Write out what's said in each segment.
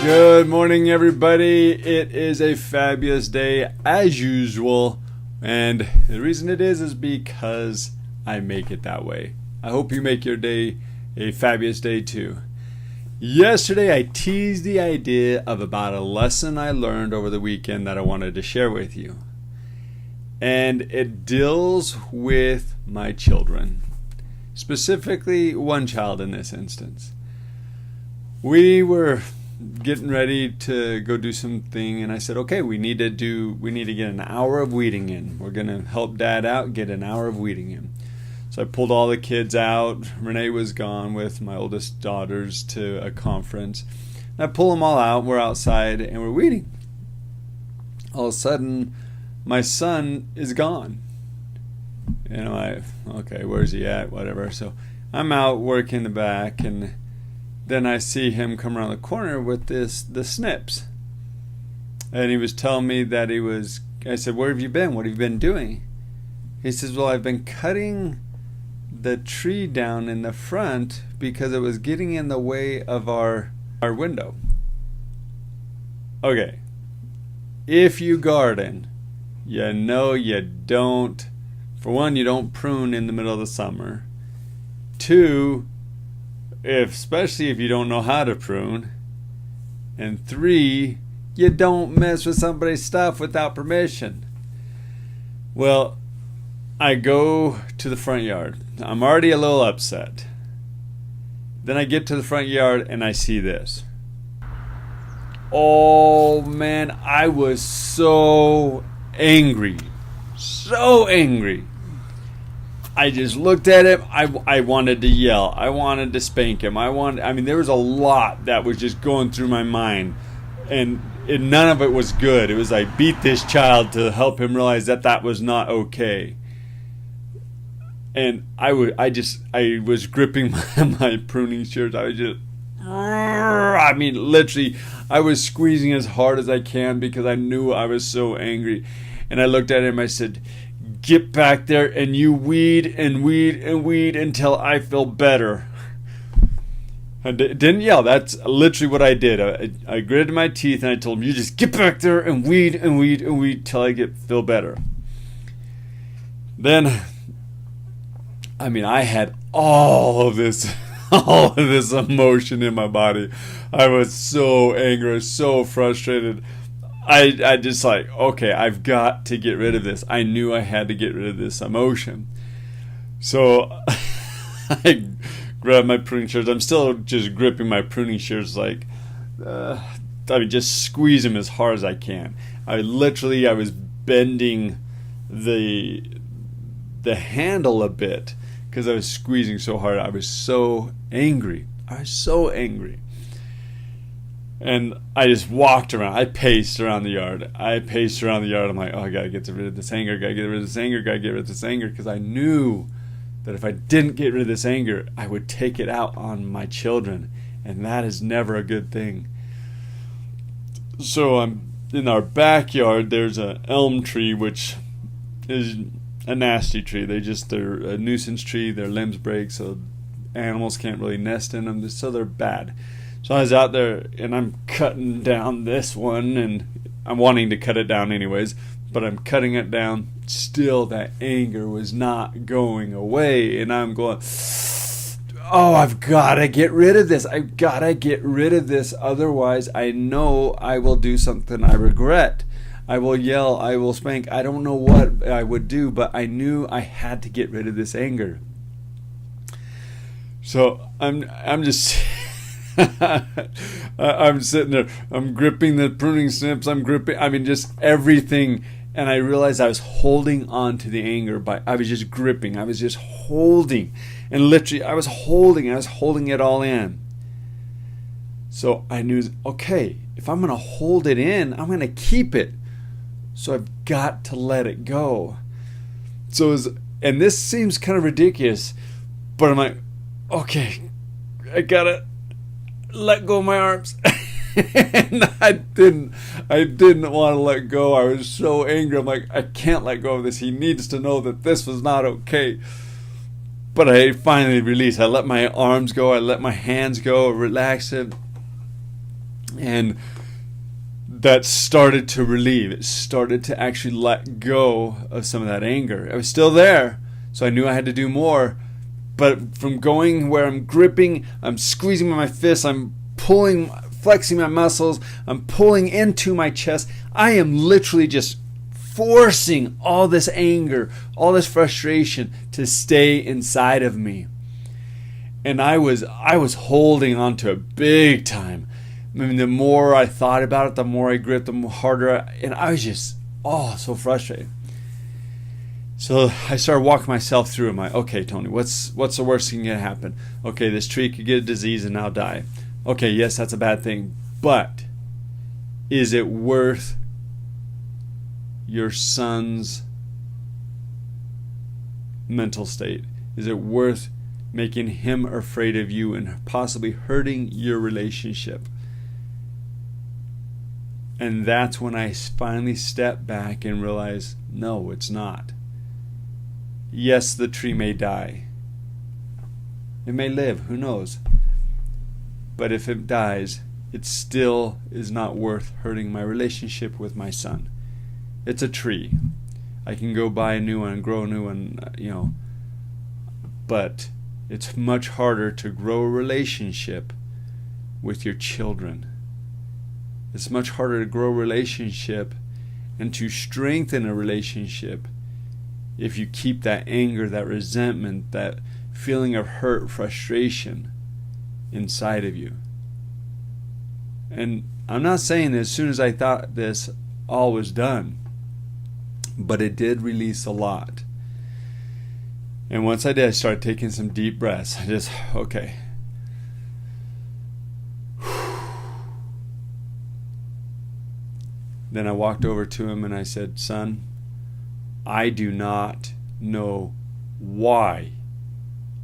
Good morning, everybody. It is a fabulous day as usual, and the reason it is because I make it that way. I hope you make your day a fabulous day too. Yesterday I teased the idea of about a lesson I learned over the weekend that I wanted to share with you. And it deals with my children. Specifically, one child in this instance. We were getting ready to go do something, and I said, okay, we need to get an hour of weeding in. We're going to help Dad out, get an hour of weeding in. So I pulled all the kids out. Renee was gone with my oldest daughters to a conference. And I pull them all out. We're outside, and we're weeding. All of a sudden, my son is gone. Okay, where's he at? Whatever. So I'm out working the back, and then I see him come around the corner with the snips. And he was telling me that I said, where have you been? What have you been doing? He says, well, I've been cutting the tree down in the front because it was getting in the way of our window. Okay. If you garden, you know you don't, for one, you don't prune in the middle of the summer. Two, especially if you don't know how to prune. And three, you don't mess with somebody's stuff without permission. Well, I go to the front yard. I'm already a little upset. Then I get to the front yard and I see this. Oh man, I was so angry. So angry. I just looked at him. I wanted to yell. I wanted to spank him. There was a lot that was just going through my mind. And none of it was good. It was I beat this child to help him realize that was not okay. And I was gripping my pruning shears. Literally, I was squeezing as hard as I can because I knew I was so angry. And I looked at him. I said, get back there and you weed and weed and weed until I feel better. I didn't yell. That's literally what I did. I gritted my teeth and I told him, you just get back there and weed and weed and weed till I feel better. Then, I had all of this emotion in my body. I was so angry, so frustrated. I just okay, I've got to get rid of this. I knew I had to get rid of this emotion. So I grabbed my pruning shears. I'm still just gripping my pruning shears just squeeze them as hard as I can. I was bending the handle a bit because I was squeezing so hard. I was so angry. And I just walked around. I paced around the yard. I'm like, oh, I got to get rid of this anger. Because I knew that if I didn't get rid of this anger, I would take it out on my children. And that is never a good thing. So I'm in our backyard. There's an elm tree, which is a nasty tree. They're a nuisance tree. Their limbs break, so animals can't really nest in them. So they're bad. So I was out there and I'm cutting down this one, and I'm wanting to cut it down anyways, but I'm cutting it down. Still, that anger was not going away, and I'm going, oh, I've got to get rid of this. Otherwise, I know I will do something I regret. I will yell, I will spank. I don't know what I would do, but I knew I had to get rid of this anger. So I'm just I'm sitting there. I'm gripping the pruning snips. Just everything. And I realized I was holding on to the anger. I was just gripping. I was just holding. And literally, I was holding it all in. So I knew, okay, if I'm going to hold it in, I'm going to keep it. So I've got to let it go. And this seems kind of ridiculous, but I'm like, okay, I got to let go of my arms. And I didn't want to let go. I was so angry. I'm like, I can't let go of this. He needs to know that this was not okay. But I finally released. I let my arms go. I let my hands go. I relaxed it. And that started to relieve. It started to actually let go of some of that anger. It was still there, so I knew I had to do more. But from going where I'm gripping, I'm squeezing my fists, I'm pulling, flexing my muscles, I'm pulling into my chest, I am literally just forcing all this anger, all this frustration to stay inside of me. And I was holding on to it big time. I mean, the more I thought about it, the more I gripped, the more harder, and I was just, so frustrated. So I started walking myself through. I'm like, okay, Tony, what's the worst thing that can happen? Okay, this tree could get a disease and I'll die. Okay, yes, that's a bad thing, but is it worth your son's mental state? Is it worth making him afraid of you and possibly hurting your relationship? And that's when I finally stepped back and realized, no, it's not. Yes, the tree may die. It may live, who knows? But if it dies, it still is not worth hurting my relationship with my son. It's a tree. I can go buy a new one and grow a new one, but it's much harder to grow a relationship with your children. It's much harder to grow a relationship and to strengthen a relationship if you keep that anger, that resentment, that feeling of hurt, frustration inside of you. And I'm not saying that as soon as I thought this, all was done, but it did release a lot. And once I did, I started taking some deep breaths. I just, okay. Then I walked over to him and I said, son, I do not know why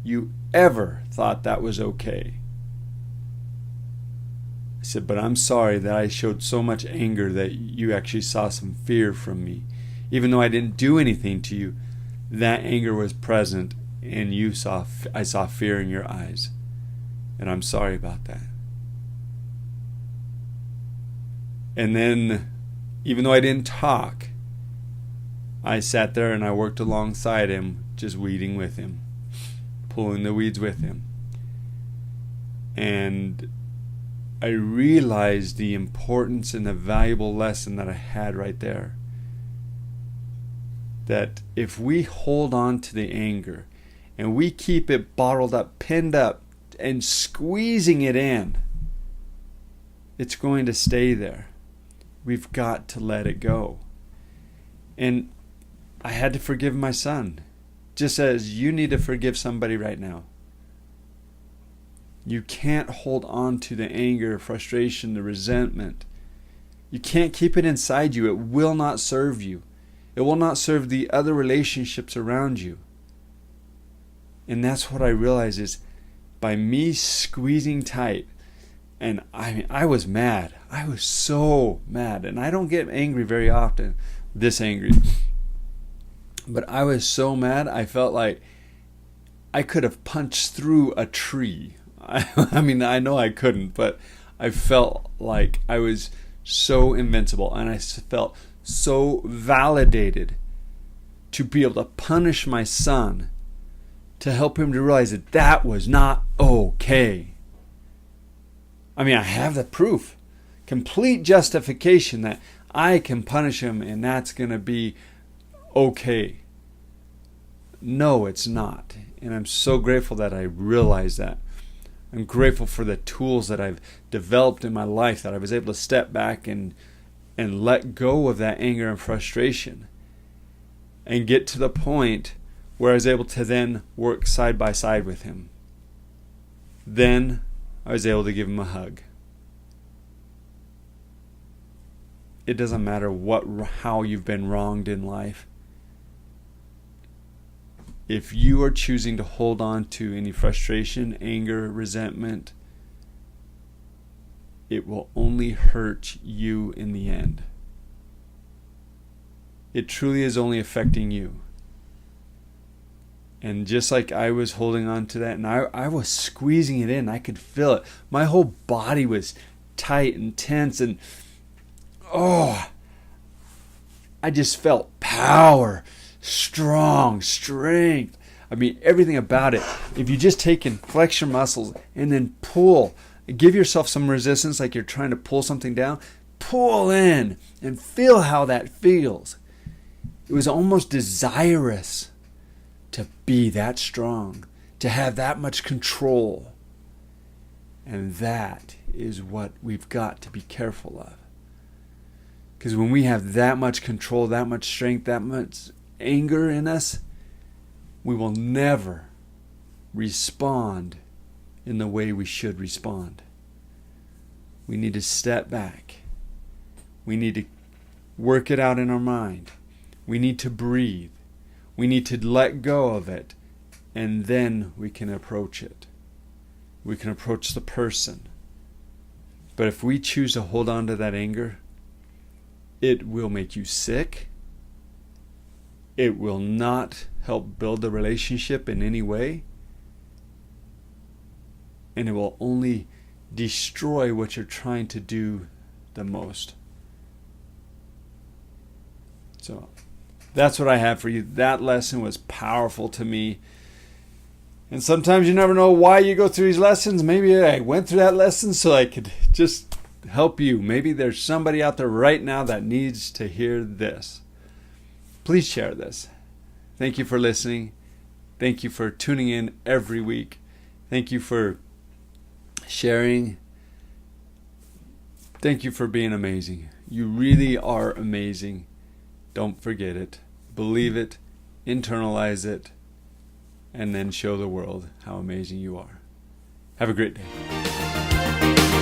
you ever thought that was okay. I said, but I'm sorry that I showed so much anger that you actually saw some fear from me. Even though I didn't do anything to you, that anger was present and I saw fear in your eyes. And I'm sorry about that. And then, even though I didn't talk, I sat there and I worked alongside him, just weeding with him, pulling the weeds with him. And I realized the importance and the valuable lesson that I had right there. That if we hold on to the anger and we keep it bottled up, pinned up, and squeezing it in, it's going to stay there. We've got to let it go. And I had to forgive my son, just as you need to forgive somebody right now. You can't hold on to the anger, frustration, the resentment. You can't keep it inside you. It will not serve you. It will not serve the other relationships around you. And that's what I realized is by me squeezing tight, and I was mad. I was so mad. And I don't get angry very often, this angry. But I was so mad, I felt like I could have punched through a tree. I mean, I know I couldn't, but I felt like I was so invincible. And I felt so validated to be able to punish my son, to help him to realize that that was not okay. I mean, I have the proof, complete justification that I can punish him and that's going to be okay. No, it's not. And I'm so grateful that I realized that. I'm grateful for the tools that I've developed in my life, that I was able to step back and let go of that anger and frustration and get to the point where I was able to then work side by side with him. Then I was able to give him a hug. It doesn't matter how you've been wronged in life. If you are choosing to hold on to any frustration, anger, resentment, it will only hurt you in the end. It truly is only affecting you. And just like I was holding on to that, and I was squeezing it in, I could feel it. My whole body was tight and tense, and I just felt power, strong, strength. I mean, everything about it. If you just take and flex your muscles and then pull, give yourself some resistance like you're trying to pull something down, pull in and feel how that feels. It was almost desirous to be that strong, to have that much control. And that is what we've got to be careful of. Because when we have that much control, that much strength, that much anger in us, we will never respond in the way we should respond. We need to step back. We need to work it out in our mind. We need to breathe. We need to let go of it, and then we can approach it. We can approach the person. But if we choose to hold on to that anger, it will make you sick. It will not help build the relationship in any way. And it will only destroy what you're trying to do the most. So that's what I have for you. That lesson was powerful to me. And sometimes you never know why you go through these lessons. Maybe I went through that lesson so I could just help you. Maybe there's somebody out there right now that needs to hear this. Please share this. Thank you for listening. Thank you for tuning in every week. Thank you for sharing. Thank you for being amazing. You really are amazing. Don't forget it. Believe it. Internalize it. And then show the world how amazing you are. Have a great day.